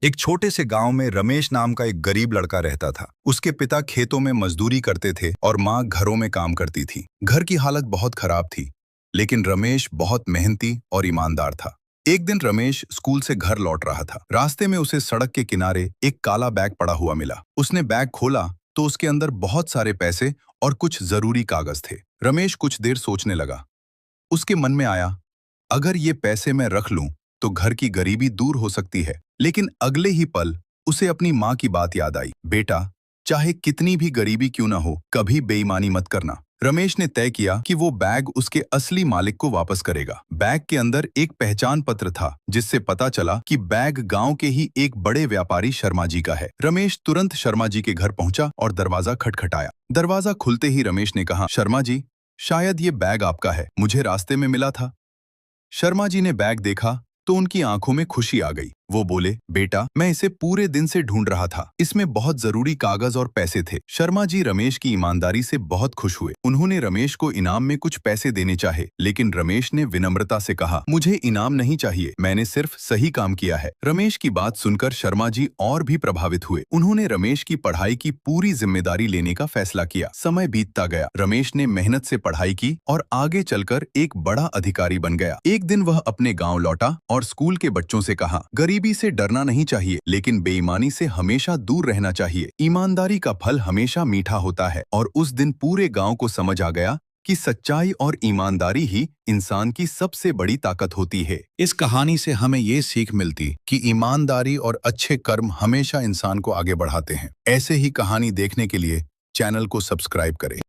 एक छोटे से गांव में रमेश नाम का एक गरीब लड़का रहता था। उसके पिता खेतों में मजदूरी करते थे और माँ घरों में काम करती थी। घर की हालत बहुत खराब थी, लेकिन रमेश बहुत मेहनती और ईमानदार था। एक दिन रमेश स्कूल से घर लौट रहा था। रास्ते में उसे सड़क के किनारे एक काला बैग पड़ा हुआ मिला। उसने बैग खोला तो उसके अंदर बहुत सारे पैसे और कुछ जरूरी कागज थे। रमेश कुछ देर सोचने लगा। उसके मन में आया, अगर ये पैसे मैं रख लूं तो घर की गरीबी दूर हो सकती है। लेकिन अगले ही पल उसे अपनी माँ की बात याद आई। बेटा, चाहे कितनी भी गरीबी क्यों ना हो, कभी बेईमानी मत करना। रमेश ने तय किया कि वो बैग उसके असली मालिक को वापस करेगा। बैग के अंदर एक पहचान पत्र था, जिससे पता चला कि बैग गांव के ही एक बड़े व्यापारी शर्मा जी का है। रमेश तुरंत शर्मा जी के घर पहुंचा और दरवाजा खटखटाया। दरवाजा खुलते ही रमेश ने कहा, शर्मा जी, शायद ये बैग आपका है, मुझे रास्ते में मिला था। शर्मा जी ने बैग देखा तो उनकी आंखों में खुशी आ गई। वो बोले, बेटा, मैं इसे पूरे दिन से ढूंढ रहा था। इसमें बहुत जरूरी कागज और पैसे थे। शर्मा जी रमेश की ईमानदारी से बहुत खुश हुए। उन्होंने रमेश को इनाम में कुछ पैसे देने चाहे, लेकिन रमेश ने विनम्रता से कहा, मुझे इनाम नहीं चाहिए, मैंने सिर्फ सही काम किया है। रमेश की बात सुनकर शर्मा जी और भी प्रभावित हुए। उन्होंने रमेश की पढ़ाई की पूरी जिम्मेदारी लेने का फैसला किया। समय बीतता गया। रमेश ने मेहनत से पढ़ाई की और आगे चलकर एक बड़ा अधिकारी बन गया। एक दिन वह अपने गांव लौटा और स्कूल के बच्चों से कहा, गरीबी से डरना नहीं चाहिए, लेकिन बेईमानी से हमेशा दूर रहना चाहिए। ईमानदारी का फल हमेशा मीठा होता है। और उस दिन पूरे गांव को समझ आ गया कि सच्चाई और ईमानदारी ही इंसान की सबसे बड़ी ताकत होती है। इस कहानी से हमें ये सीख मिलती कि ईमानदारी और अच्छे कर्म हमेशा इंसान को आगे बढ़ाते हैं। ऐसे ही कहानी देखने के लिए चैनल को सब्सक्राइब करें।